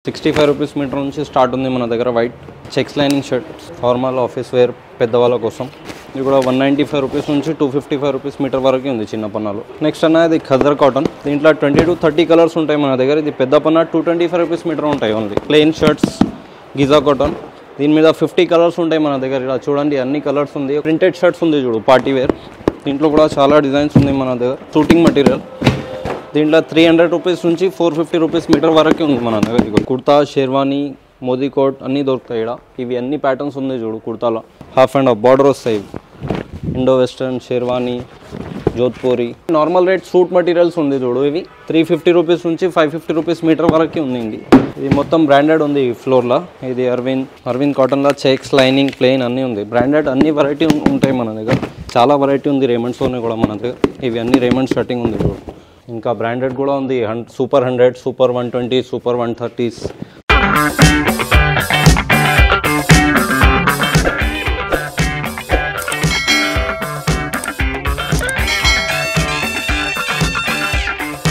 65 rupees metre నుంచి start ఉంది మన దగ్గర. White checks lining shirt, formal office wear పెద్దవాళ్ళ కోసం. ఇది కూడా 195 రూపీస్ నుంచి 255 రూపీస్ మీటర్ వరకు ఉంది చిన్న పన్నాలు. నెక్స్ట్ అన్న ఇది ఖద్దర్ కాటన్. దీంట్లో 20 to 30 కలర్స్ ఉంటాయి మన దగ్గర. ఇది పెద్ద పన్నా 225 రూపీస్ మీటర్ ఉంటాయి only. Plain shirts Giza cotton, దీని మీద 50 కలర్స్ ఉంటాయి మన దగ్గర. ఇలా చూడండి అన్ని కలర్స్ ఉంది. ప్రింటెడ్ షర్ట్స్ ఉంది చూడు, పార్టీ వేర్. దీంట్లో కూడా చాలా డిజైన్స్ ఉంది మన దగ్గర. షూటింగ్ మెటీరియల్, దీంట్లో 300 రూపీస్ నుంచి 450 రూపీస్ మీటర్ వరకు ఉంది మన దగ్గర. కుర్తా, షేర్వానీ, మోదీ కోట్ అన్నీ దొరుకుతాయి ఇక్కడ. ఇవి అన్ని ప్యాటర్న్స్ ఉంది చూడు కుర్తాలో. హాఫ్ అండ్ హాఫ్ బార్డర్ వస్తాయి. Indo western, sherwani, Jodhpuri. Normal rate suit materials ఉంది చూడు. ఇవి 350 రూపీస్ నుంచి 550 రూపీస్ మీటర్ వరకు ఉంది. ఇది మొత్తం బ్రాండెడ్ ఉంది ఈ ఫ్లోర్లో. ఇది అరవింద్ కాటన్లో చెక్స్, లైనింగ్, ప్లెయిన్ అన్నీ ఉంది. బ్రాండెడ్ అన్ని వెరైటీ ఉంటాయి మన దగ్గర. చాలా వెరైటీ ఉంది. రేమండ్స్లోనే కూడా మన దగ్గర ఇవి అన్ని రేమండ్ షర్టింగ్ ఉంది చూడు. ఇంకా బ్రాండెడ్ కూడా ఉంది. Super 100, super 120, super 130s.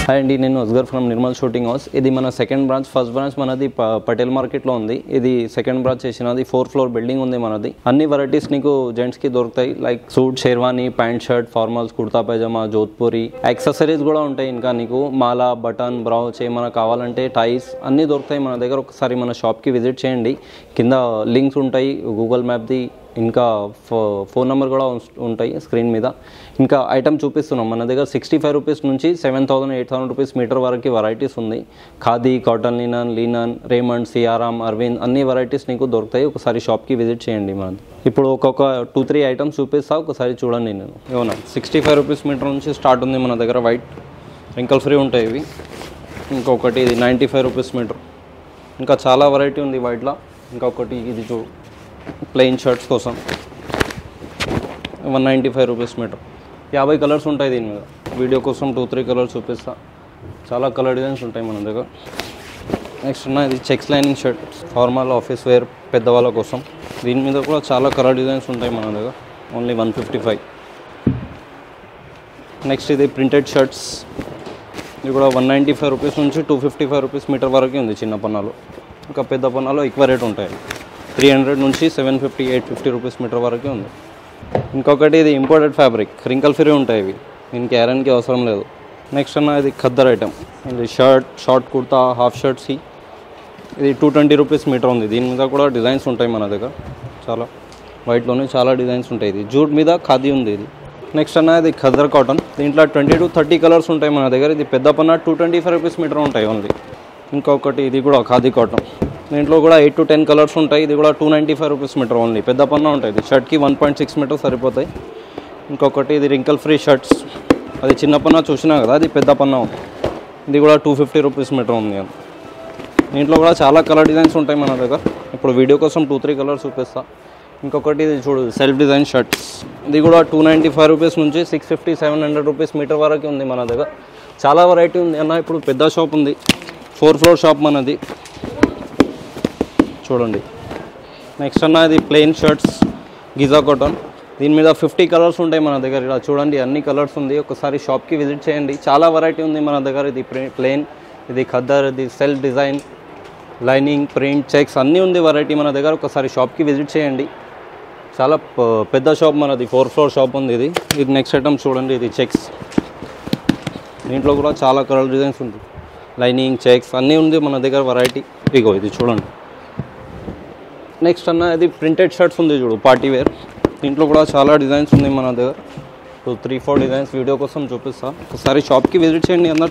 Hi అండి, నేను Asghar from Nirmal suiting house. ఇది మన సెకండ్ బ్రాంచ్. ఫస్ట్ బ్రాంచ్ మనది పటేల్ మార్కెట్లో ఉంది. ఇది సెకండ్ బ్రాంచ్ చేసినది. 4th ఫ్లోర్ బిల్డింగ్ ఉంది మనది. అన్ని వెరైటీస్ నీకు జెంట్స్కి దొరుకుతాయి. Like suit, sherwani, pant shirt, formals, kurta pyjama, Jodhpuri. Accessories కూడా ఉంటాయి. ఇంకా నీకు మాలా, బటన్, బ్రౌచ్ ఏమైనా కావాలంటే టైస్ అన్నీ దొరుకుతాయి మన దగ్గర. ఒకసారి మన షాప్కి విజిట్ చేయండి. కింద లింక్స్ ఉంటాయి, గూగుల్ మ్యాప్ది, ఇంకా ఫోన్ నెంబర్ కూడా ఉంటాయి స్క్రీన్ మీద. ఇంకా ఐటమ్ చూపిస్తున్నాం మన దగ్గర. 65 రూపీస్ నుంచి 7,000, 8,000 రూపీస్ మీటర్ వరకు వెరైటీస్ ఉంది. Khadi, cotton, linen, Raymond, Siyaram, Arvind అన్ని వెరైటీస్ నీకు దొరుకుతాయి. ఒకసారి షాప్కి విజిట్ చేయండి మనది. ఇప్పుడు ఒక్కొక్క 2-3 ఐటమ్స్ చూపిస్తా, ఒకసారి చూడండి. నేను ఏమన్నా 65 రూపీస్ మీటర్ నుంచి స్టార్ట్ ఉంది మన దగ్గర. వైట్ రింకల్ ఫ్రీ ఉంటాయి ఇవి. ఇంకొకటి ఇది 95 రూపీస్ మీటర్. ఇంకా చాలా వెరైటీ ఉంది వైట్లో. ఇంకొకటి ఇది ప్లెయిన్ షర్ట్స్ కోసం 195 రూపీస్ మీటర్. 50 కలర్స్ ఉంటాయి దీని మీద. వీడియో కోసం 2-3 కలర్స్ చూపిస్తా. చాలా కలర్ డిజైన్స్ ఉంటాయి మన దగ్గర. నెక్స్ట్ ఇది checks lining shirt, formal office wear పెద్దవాళ్ళ కోసం. దీని మీద కూడా చాలా కలర్ డిజైన్స్ ఉంటాయి మన దగ్గర. ఓన్లీ 155. నెక్స్ట్ ఇది ప్రింటెడ్ షర్ట్స్. ఇది కూడా 195 రూపీస్ నుంచి 255 రూపీస్ మీటర్ వరకు ఉంది చిన్న పన్నాలు. ఇంకా పెద్ద పన్నాలు ఎక్కువ రేట్ ఉంటాయి. 300 నుంచి 750, 850 రూపీస్ మీటర్ వరకు ఉంది. ఇంకొకటి ఇది ఇంపోర్టెడ్ ఫ్యాబ్రిక్, రింకల్ ఫ్రీ ఉంటాయి ఇవి. దీనికి ఐరన్కి అవసరం లేదు. నెక్స్ట్ ఇది ఖద్దర్ ఐటమ్. ఇది షార్ట్ కుర్తా, హాఫ్ షర్ట్స్. ఇది 220 రూపీస్ మీటర్ ఉంది. దీని మీద కూడా డిజైన్స్ ఉంటాయి మన దగ్గర. చాలా వైట్లోనే చాలా డిజైన్స్ ఉంటాయి. ఇది జూట్ మీద ఖాదీ ఉంది ఇది. నెక్స్ట్ ఇది ఖద్దర్ కాటన్. దీంట్లో 20 to 30 కలర్స్ ఉంటాయి మన దగ్గర. ఇది పెద్ద పన్నా 225 రూపీస్ మీటర్ ఉంటాయి ఓన్లీ. ఇంకొకటి ఇది కూడా ఖాదీ కాటన్. దీంట్లో కూడా 8 to 10 కలర్స్ ఉంటాయి. ఇది కూడా 295 రూపీస్ మీటర్ ఓన్లీ. పెద్ద పన్నా ఉంటాయి. ఇది షర్ట్కి 1.6 మీటర్ సరిపోతాయి. ఇంకొకటి ఇది రింకల్ ఫ్రీ షర్ట్స్. అది చిన్న పన్నా చూసినా కదా, అది పెద్ద పన్నా ఉంది. ఇది కూడా 250 రూపీస్ మీటర్ ఉంది. దీంట్లో కూడా చాలా కలర్ డిజైన్స్ ఉంటాయి మన దగ్గర. ఇప్పుడు వీడియో కోసం 2-3 కలర్స్ చూపిస్తా. ఇంకొకటి ఇది చూడు, సెల్ఫ్ డిజైన్ షర్ట్స్. ఇది కూడా 295 రూపీస్ నుంచి 650, 700 రూపీస్ మీటర్ వరకు ఉంది మన దగ్గర. చాలా వెరైటీ ఉంది అన్న. ఇప్పుడు పెద్ద షాప్ ఉంది, 4th ఫ్లోర్ షాప్ మనది. చూడండి. నెక్స్ట్ ఇది ప్లెయిన్ షర్ట్స్, గిజా కాటన్. దీని మీద 50 కలర్స్ ఉంటాయి మన దగ్గర. ఇలా చూడండి అన్ని కలర్స్ ఉంది. ఒకసారి షాప్కి విజిట్ చేయండి. చాలా వెరైటీ ఉంది మన దగ్గర. ఇది ప్లెయిన్, ఇది ఖద్దర్, ఇది self design, lining, print, checks అన్నీ ఉంది వెరైటీ మన దగ్గర. ఒకసారి షాప్కి విజిట్ చేయండి. చాలా పెద్ద షాప్ మనది. 4th ఫ్లోర్ షాప్ ఉంది ఇది. ఇది నెక్స్ట్ ఐటమ్ చూడండి. ఇది చెక్స్. దీంట్లో కూడా చాలా కలర్ డిజైన్స్ ఉంది. లైనింగ్, చెక్స్ అన్నీ ఉంది మన దగ్గర వెరైటీ. ఇగో ఇది చూడండి. నెక్స్ట్ ఇది ప్రింటెడ్ షర్ట్స్ ఉంది చూడు, పార్టీ వేర్. దీంట్లో కూడా చాలా డిజైన్స్ ఉంది మన దగ్గర. 2-3-4 డిజైన్స్ వీడియో కోసం చూపిస్తా. ఒకసారి షాప్కి విజిట్ చేయండి అన్న.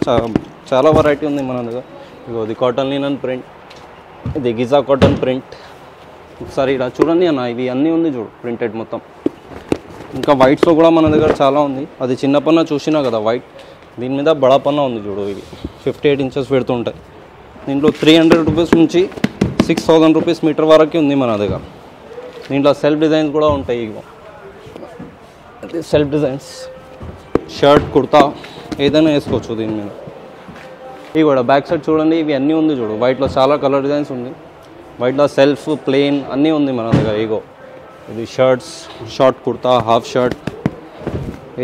చాలా వెరైటీ ఉంది మన దగ్గర. ఇగో ఇది కాటన్ లినన్ ప్రింట్, ఇది గిజా కాటన్ ప్రింట్. ఒకసారి ఇలా చూడండి అన్న, ఇవి అన్నీ ఉంది చూడు ప్రింటెడ్ మొత్తం. ఇంకా వైట్స్లో కూడా మన దగ్గర చాలా ఉంది. అది చిన్న పన్నా చూసినా కదా వైట్. దీని మీద బడా పన్నా ఉంది చూడు. ఇవి 58 ఇంచెస్ పెడుతుంటాయి. దీంట్లో 300 రూపీస్ నుంచి 6,000 రూపీస్ మీటర్ వరకు ఉంది మన దగ్గర. దీంట్లో సెల్ఫ్ డిజైన్స్ కూడా ఉంటాయి. ఇగో సెల్ఫ్ డిజైన్స్, షర్ట్, కుర్తా ఏదైనా వేసుకోవచ్చు దీని మీద. ఇవి కూడా బ్యాక్ సైడ్ చూడండి. ఇవి అన్నీ ఉంది చూడు. వైట్లో చాలా కలర్ డిజైన్స్ ఉంది. వైట్లో సెల్ఫ్, ప్లెయిన్ అన్నీ ఉంది మన దగ్గర. ఇగో ఇది shirts, short kurta, half shirt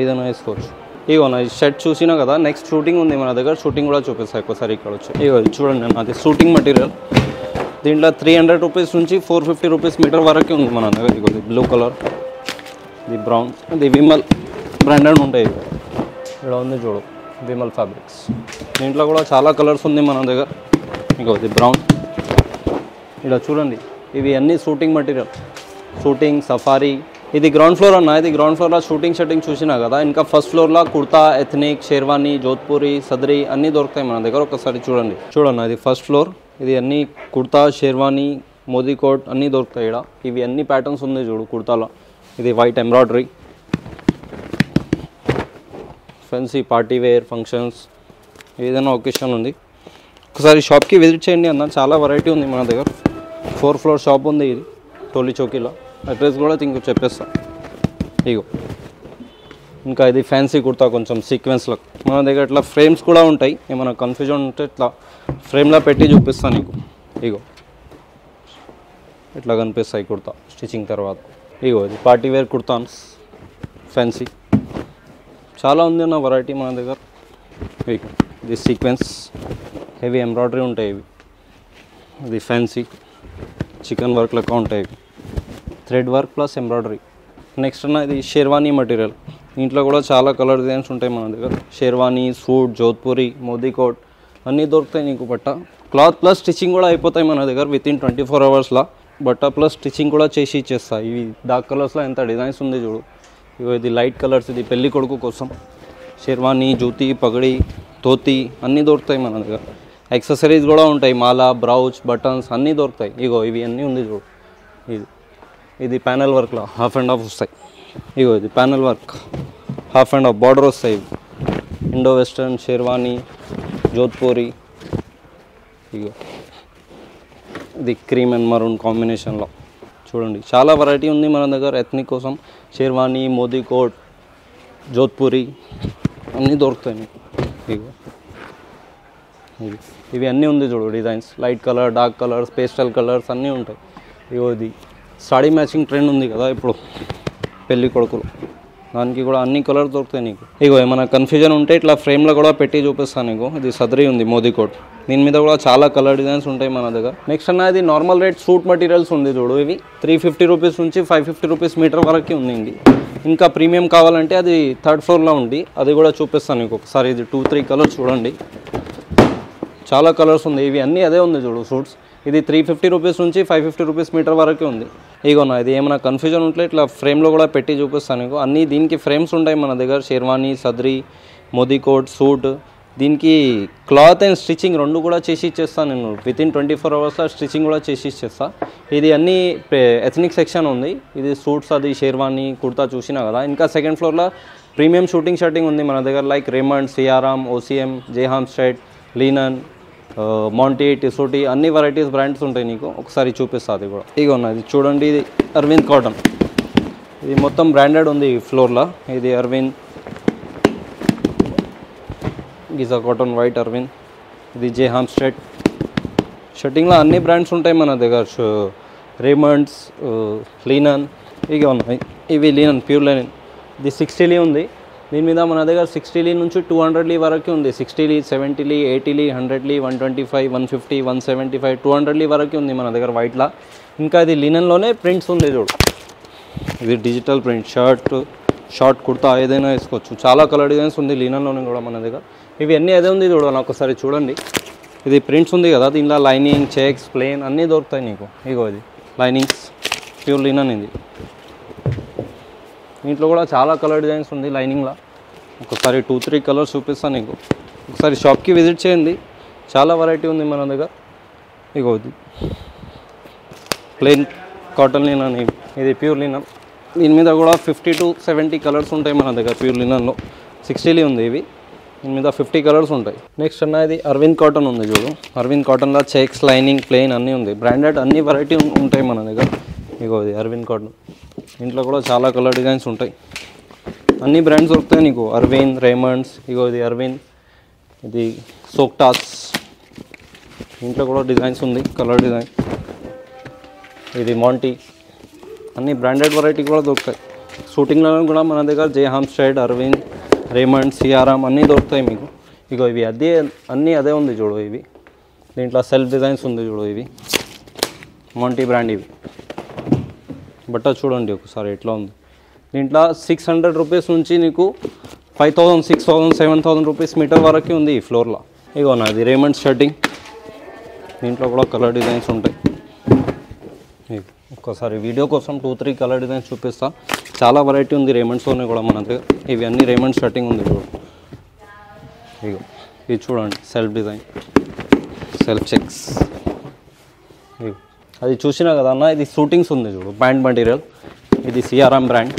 ఏదైనా వేసుకోవచ్చు. ఇగో నా షర్ట్ చూసినా కదా, నెక్స్ట్ షూటింగ్ ఉంది మన దగ్గర, షూటింగ్ కూడా చూపిస్తాయి ఒకసారి ఇక్కడ వచ్చి. ఇగో చూడండి అది షూటింగ్ మెటీరియల్. దీంట్లో 300 రూపీస్ నుంచి 450 రూపీస్ మీటర్ వరకు ఉంది మన దగ్గర. ఇగో బ్లూ కలర్, ఇది బ్రౌన్, ఇది విమల్ బ్రాండెడ్ ఉంటాయి. ఇక్కడ ఉంది చూడు విమల్ ఫ్యాబ్రిక్స్. దీంట్లో కూడా చాలా కలర్స్ ఉంది మన దగ్గర. ఇగో ఇది బ్రౌన్. ఇక్కడ చూడండి ఇవి అన్నీ షూటింగ్ మెటీరియల్, షూటింగ్ సఫారీ. ఇది గ్రౌండ్ ఫ్లోర్ అన్న, ఇది గ్రౌండ్ ఫ్లోర్లో షూటింగ్ షర్టింగ్ చూసినా కదా. ఇంకా ఫస్ట్ ఫ్లోర్లో కుర్తా, ఎథ్నిక్, షేర్వానీ, జోధ్పూరి, సదరీ అన్నీ దొరుకుతాయి మన దగ్గర. ఒకసారి చూడండి ఇది ఫస్ట్ ఫ్లోర్. ఇది అన్నీ కుర్తా, షేర్వానీ, మోదీ కోట్ అన్నీ దొరుకుతాయి ఇక్కడ. ఇవి అన్ని ప్యాటర్న్స్ ఉంది చూడు కుర్తాలో. ఇది white embroidery, fancy party wear, functions, ఏదైనా ఒకేషన్ ఉంది. ఒకసారి షాప్కి విజిట్ చేయండి అన్న, చాలా వెరైటీ ఉంది మన దగ్గర. 4th ఫ్లోర్ షాప్ ఉంది ఇది టోలీ చౌకీలో. అడ్రస్ కూడా ఇంకో చెప్పేస్తా. ఇగో ఇంకా ఇది ఫ్యాన్సీ కుర్తా, కొంచెం సీక్వెన్స్లో మన దగ్గర. ఇట్లా ఫ్రేమ్స్ కూడా ఉంటాయి, ఏమైనా కన్ఫ్యూజన్ ఉంటే ఇట్లా ఫ్రేమ్లో పెట్టి చూపిస్తాను నీకు. ఇగో ఇట్లా కనిపిస్తాయి కుర్తా స్టిచ్చింగ్ తర్వాత. ఇగో ఇది పార్టీ వేర్ కుర్తాన్స్ ఫ్యాన్సీ, చాలా ఉంది అన్న వెరైటీ మన దగ్గర. ఇది సీక్వెన్స్, హెవీ ఎంబ్రాయిడరీ ఉంటాయి ఇవి. ఇది ఫ్యాన్సీ చికెన్ వర్క్ లెక్క ఉంటాయి ఇవి, thread work plus embroidery. Next అన్న ఇది షేర్వానీ మెటీరియల్. దీంట్లో కూడా చాలా కలర్ డిజైన్స్ ఉంటాయి మన దగ్గర. షేర్వానీ, సూట్, జోధ్పూరి, మోదీ కోట్ అన్నీ దొరుకుతాయి నీకు. బట్ట క్లాత్ ప్లస్ స్టిచ్చింగ్ కూడా అయిపోతాయి మన దగ్గర వితిన్ 24 అవర్స్లో. బట్ట ప్లస్ స్టిచ్చింగ్ కూడా చేసి ఇచ్చేస్తాయి. ఇవి డార్క్ కలర్స్లో ఎంత డిజైన్స్ ఉంది చూడు. ఇవి ఇది లైట్ కలర్స్, ఇది పెళ్లి కొడుకు కోసం. షేర్వానీ, జూతి, పగడి, ధోతి అన్నీ దొరుకుతాయి మన దగ్గర. యాక్సెసరీస్ కూడా ఉంటాయి, మాలా, బ్రౌచ్, బటన్స్ అన్నీ దొరుకుతాయి. ఇగో ఇవి అన్నీ ఉంది చూడు. ఇది ప్యానల్ వర్క్లో హాఫ్ అండ్ హాఫ్ వస్తాయి. ఇగో ఇది panel work, half and half border వస్తాయి. Indo western, sherwani, Jodhpuri. ఇగో ఇది క్రీమ్ అండ్ మరూన్ కాంబినేషన్లో చూడండి, చాలా వెరైటీ ఉంది మన దగ్గర. ఎథ్నిక్ కోసం షేర్వానీ, మోదీ కోట్, జోధ్పూరి అన్నీ దొరుకుతాయి మీకు. ఇగో ఇవి అన్నీ ఉంది చూడు designs, light colour, dark colours, pastel colours అన్నీ ఉంటాయి. ఇగో ఇది సాడీ మ్యాచింగ్ ట్రెండ్ ఉంది కదా ఇప్పుడు పెళ్ళి కొడుకులు, దానికి కూడా అన్ని కలర్స్ దొరుకుతాయి నీకు. ఇగో ఏమైనా కన్ఫ్యూజన్ ఉంటే ఇట్లా ఫ్రేమ్లో కూడా పెట్టి చూపిస్తాను నీకు. ఇది సదరీ ఉంది మోదీ కోట్, దీని మీద కూడా చాలా కలర్ డిజైన్స్ ఉంటాయి మన దగ్గర. నెక్స్ట్ అన్న ఇది నార్మల్ రేట్ సూట్ మెటీరియల్స్ ఉంది చూడు. ఇవి 350 రూపీస్ నుంచి 550 రూపీస్ మీటర్ వరకు ఉంది. ఇంకా ప్రీమియం కావాలంటే అది 3rd ఫ్లోర్లో ఉంది, అది కూడా చూపిస్తాను నీకు ఒకసారి. ఇది 2-3 కలర్స్ చూడండి, చాలా కలర్స్ ఉంది. ఇవి అన్నీ అదే ఉంది చూడు సూట్స్. ఇది 350 రూపీస్ నుంచి 550 రూపీస్ మీటర్ వరకు ఉంది. ఇగోనా ఇది ఏమైనా కన్ఫ్యూజన్ ఉంటే ఇట్లా ఫ్రేమ్లో కూడా పెట్టి చూపిస్తాను నీకు. అన్నీ దీనికి ఫ్రేమ్స్ ఉంటాయి మన దగ్గర. షేర్వానీ, సదరీ, మోదీ కోట్, సూట్, దీనికి క్లాత్ అండ్ స్టిచ్చింగ్ రెండు కూడా చేసి ఇచ్చేస్తాను నేను. వితిన్ 24 అవర్స్లో స్టిచ్చింగ్ కూడా చేసి ఇచ్చేస్తా. ఇది అన్నీ ఎథ్నిక్ సెక్షన్ ఉంది. ఇది సూట్స్, అది షేర్వానీ, కుర్తా చూసినా కదా. ఇంకా 2nd ఫ్లోర్లో ప్రీమియం షూటింగ్ షర్టింగ్ ఉంది మన దగ్గర. లైక్ రేమండ్, సియారామ్, ఓసీఎం, జేహామ్ స్ట్రైట్, లీనన్, మాంటీ, టిసోటీ అన్ని వెరైటీస్ బ్రాండ్స్ ఉంటాయి నీకు. ఒకసారి చూపిస్తా అది కూడా. ఇక ఉన్నది చూడండి, ఇది అరవింద్ కాటన్. ఇది మొత్తం బ్రాండెడ్ ఉంది ఈ ఫ్లోర్లో. ఇది Arvind, Giza cotton, white Arvind, ఇది జేహామ్ స్ట్రైట్. షర్టింగ్లో అన్ని బ్రాండ్స్ ఉంటాయి మన దగ్గర. రేమండ్స్, లీనన్ ఇవి ఉన్నాయి. ఇవి లీనన్, ప్యూర్ లీనన్. ఇది 60 లీ ఉంది. దీని మీద మన దగ్గర 60 లీ నుంచి 200 లీ వరకు ఉంది. 60 లీ, 70 లీ, 80 లీ, 100 లీ, 125, 150, 175, 200 లీ వరకు ఉంది మన దగ్గర వైట్లా. ఇంకా ఇది లినన్లోనే ప్రింట్స్ ఉంది చూడు. ఇది డిజిటల్ ప్రింట్, షార్ట్ కుర్తా ఏదైనా వేసుకోవచ్చు. చాలా కలర్ డిజైన్స్ ఉంది లినన్లోనే కూడా మన దగ్గర. ఇవి అన్నీ అదే ఉంది చూడు, ఒకసారి చూడండి. ఇది ప్రింట్స్ ఉంది కదా, దీనిలో లైనింగ్, చెక్స్, ప్లెయిన్ అన్నీ దొరుకుతాయి నీకు. ఇగో ఇది లైనింగ్స్, ప్యూర్ లినన్. ఇది దీంట్లో కూడా చాలా కలర్ డిజైన్స్ ఉంది లైనింగ్లో. ఒకసారి 2-3 కలర్స్ చూపిస్తాను నీకు. ఒకసారి షాప్కి విజిట్ చేయండి, చాలా వెరైటీ ఉంది మన దగ్గర. ఇగో ఇది ప్లెయిన్ కాటన్ లినన్, ఇది ప్యూర్ లినన్. దీని మీద కూడా 50 to 70 కలర్స్ ఉంటాయి మన దగ్గర. ప్యూర్ లినన్లో 60 లీ ఉంది. ఇవి దీని మీద 50 కలర్స్ ఉంటాయి. నెక్స్ట్ అన్న ఇది అరవింద్ కాటన్ ఉంది చూడు. అరవింద్ కాటన్లో చెక్స్, లైనింగ్, ప్లెయిన్ అన్నీ ఉంది. బ్రాండెడ్ అన్ని వెరైటీ ఉంటాయి మన దగ్గర. ఇగో ఇది అరవింద్ కాటన్. దీంట్లో కూడా చాలా కలర్ డిజైన్స్ ఉంటాయి. అన్ని బ్రాండ్స్ దొరుకుతాయి నీకు. అరవింద్, రేమండ్స్, ఇగో ఇది అరవింద్, ఇది సోక్టాస్. దీంట్లో కూడా డిజైన్స్ ఉంది, కలర్ డిజైన్. ఇది మాంటీ, అన్ని బ్రాండెడ్ వెరైటీ కూడా దొరుకుతాయి. షూటింగ్లో కూడా మన దగ్గర జేహామ్ స్ట్రైట్, అరవింద్, రేమండ్, సిఆర్ఎం అన్నీ దొరుకుతాయి మీకు. ఇగో ఇవి అదే ఉంది చూడు. ఇవి దీంట్లో సెల్ఫ్ డిజైన్స్ ఉంది చూడు. ఇవి మోంటీ బ్రాండ్. ఇవి బట్ట చూడండి ఒకసారి ఎట్లా ఉంది. దీంట్లో 600 రూపీస్ నుంచి నీకు 5000, 6000, 7000 రూపీస్ మీటర్ వరకు ఉంది ఈ ఫ్లోర్లో. ఇగో నాది రేమండ్ షర్టింగ్. దీంట్లో కూడా కలర్ డిజైన్స్ ఉంటాయి. ఒక్కసారి వీడియో కోసం 2-3 కలర్ డిజైన్స్ చూపిస్తా. చాలా వెరైటీ ఉంది రేమండ్స్లోనే కూడా మన దగ్గర. ఇవి అన్నీ రేమండ్ షర్టింగ్ ఉంది చూడు. ఇగో ఇది చూడండి, సెల్ఫ్ డిజైన్, సెల్ఫ్ చెక్స్. ఇగో అది చూసినా కదా అన్న, ఇది షూటింగ్స్ ఉంది చూడు, ప్యాంట్ మెటీరియల్. ఇది సిఆర్ఎం బ్రాండ్.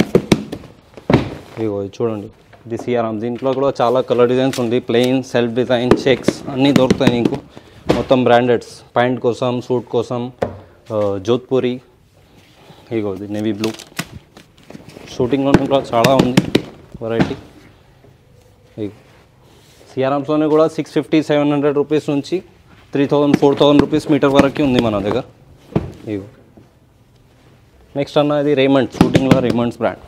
ఇగో ఇది చూడండి, ఇది సిఆర్ఎం. దీంట్లో కూడా చాలా కలర్ డిజైన్స్ ఉంది. ప్లెయిన్, సెల్ఫ్ డిజైన్, చెక్స్ అన్నీ దొరుకుతాయి నీకు. మొత్తం బ్రాండెడ్స్, ప్యాంట్ కోసం, సూట్ కోసం. జోధ్పూరి. ఇగో ఇది నేవీ బ్లూ. షూటింగ్లో కూడా చాలా ఉంది వెరైటీ. సిఆర్ఎంస్లోనే కూడా 650, 700 రూపీస్ నుంచి 3000, 4000 రూపీస్ మీటర్ వరకు ఉంది మన దగ్గర. ఇగో నెక్స్ట్ అన్న ఇది రేమండ్. షూటింగ్లో రేమండ్స్ బ్రాండ్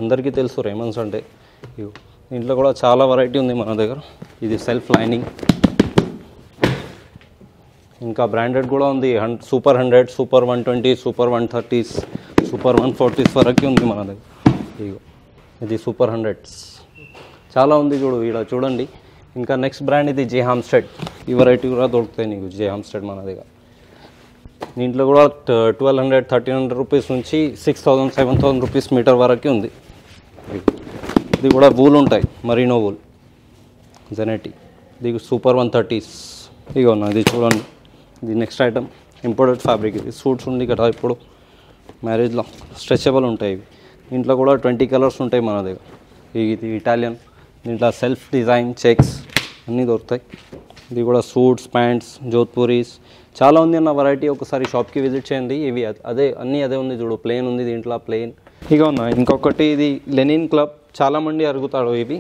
అందరికీ తెలుసు రేమండ్స్ అంటే. ఇగో దీంట్లో కూడా చాలా వెరైటీ ఉంది మన దగ్గర. ఇది సెల్ఫ్ లైనింగ్. ఇంకా బ్రాండెడ్ కూడా ఉంది. Super 100, super 120, super 130s, super 140s వరకు ఉంది మన దగ్గర. ఇగో ఇది సూపర్ 100s చాలా ఉంది చూడు. ఇక్కడ చూడండి. ఇంకా నెక్స్ట్ బ్రాండ్ ఇది జే హామ్స్టెడ్. ఈ వెరైటీ కూడా దొరుకుతాయి నీకు జే హామ్స్టెడ్ మన దగ్గర. దీంట్లో కూడా 1200, 1300 రూపీస్ నుంచి 6000, 7000 రూపీస్ మీటర్ వరకు ఉంది. ఇది కూడా వూల్ ఉంటాయి, మరీనో వూల్, జెనెటీ. ఇది సూపర్ 130s. ఇగో ఉన్నా ఇది చూడండి. ఇది నెక్స్ట్ ఐటమ్ ఇంపోర్టెడ్ ఫ్యాబ్రిక్. ఇది సూట్స్ ఉంది కదా ఇప్పుడు మ్యారేజ్లో, స్ట్రెచబుల్ ఉంటాయి ఇవి. దీంట్లో కూడా 20 కలర్స్ ఉంటాయి మన దగ్గర. ఇది ఇటాలియన్. దీంట్లో సెల్ఫ్ డిజైన్, చెక్స్ అన్నీ దొరుకుతాయి. ఇది కూడా సూట్స్, ప్యాంట్స్, జోధ్పూరీస్ చాలా ఉంది అన్న వెరైటీ. ఒకసారి షాప్కి విజిట్ చేయండి. ఇవి అదే ఉంది చూడు. ప్లెయిన్ ఉంది దీంట్లో, ప్లెయిన్. ఇక ఉన్నా ఇంకొకటి ఇది లెనిన్ క్లబ్. చాలామంది అడుగుతాడు ఇవి.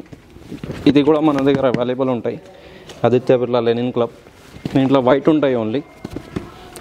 ఇది కూడా మన దగ్గర అవైలబుల్ ఉంటాయి. Aditya Birla linen club. దీంట్లో వైట్ ఉంటాయి ఓన్లీ.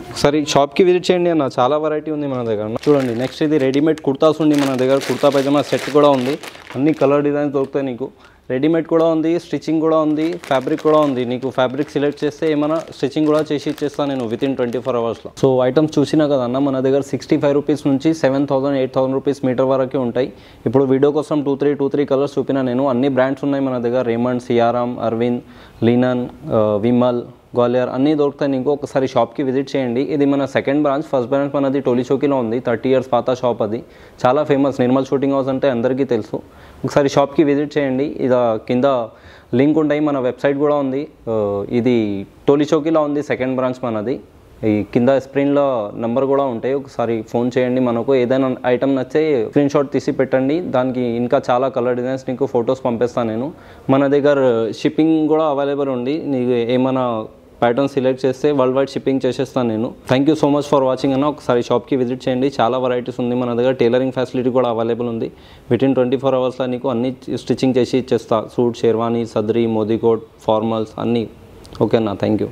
ఒకసారి షాప్కి విజిట్ చేయండి అన్న, చాలా వెరైటీ ఉంది మన దగ్గర. చూడండి నెక్స్ట్ ఇది రెడీమేడ్ కుర్తాస్ ఉంది మన దగ్గర. కుర్తా పైజామా సెట్ కూడా ఉంది. అన్ని కలర్ డిజైన్స్ దొరుకుతాయి నీకు. రెడీమేడ్ కూడా ఉంది, స్టిచ్చింగ్ కూడా ఉంది, ఫ్యాబ్రిక్ కూడా ఉంది. నీకు ఫ్యాబ్రిక్ సెలెక్ట్ చేస్తే ఏమైనా స్టిచ్చింగ్ కూడా చేసి ఇచ్చేస్తాను నేను వితిన్ 24 అవర్స్లో. సో ఐటమ్స్ చూసినా కదా అన్న, మన దగ్గర 65 రూపీస్ నుంచి 7000, 8000 రూపీస్ మీటర్ వరకు ఉంటాయి. ఇప్పుడు వీడియో కోసం 2-3 కలర్స్ చూపినా నేను. అన్ని బ్రాండ్స్ ఉన్నాయి మన దగ్గర. Raymond, CRM, Arvind, linen, Vimal, Gwalior అన్నీ దొరుకుతాయి నీకు. ఒకసారి షాప్కి విజిట్ చేయండి. ఇది మన సెకండ్ బ్రాంచ్. ఫస్ట్ బ్రాంచ్ మనది టోలీ చౌకీలో ఉంది. 30 years పాత షాప్. అది చాలా ఫేమస్. నిర్మల్ షూటింగ్ హౌస్ అంటే అందరికీ తెలుసు. ఒకసారి షాప్కి విజిట్ చేయండి. ఇది కింద లింక్ ఉంటాయి. మన వెబ్సైట్ కూడా ఉంది. ఇది టోలీ చౌకీలో ఉంది సెకండ్ బ్రాంచ్ మనది. ఈ కింద స్క్రీన్లో నెంబర్ కూడా ఉంటాయి. ఒకసారి ఫోన్ చేయండి. మనకు ఏదైనా ఐటమ్ నచ్చే స్క్రీన్ షాట్ తీసి పెట్టండి. దానికి ఇంకా చాలా కలర్ డిజైన్స్ నీకు ఫొటోస్ పంపిస్తాను నేను. మన దగ్గర షిప్పింగ్ కూడా అవైలబుల్ ఉంది. నీకు ఏమైనా ప్యాటర్న్ సెలెక్ట్ చేస్తే వరల్డ్ వైడ్ షిప్పింగ్ చేసేస్తాను నేను. Thank you so much for watching అన్న. ఒకసారి షాప్కి విజిట్ చేయండి. చాలా వెరైటీస్ ఉంది మన దగ్గర. టైలరింగ్ ఫెసిలిటీ కూడా అవైలబుల్ ఉంది. వితిన్ 24 అవర్స్లో నీకు అన్ని స్టిచ్చింగ్ చేసి ఇచ్చేస్తా. Suit, sherwani, sadri, Modi coat, formals అన్నీ. ఓకే అన్న, థ్యాంక్ యూ.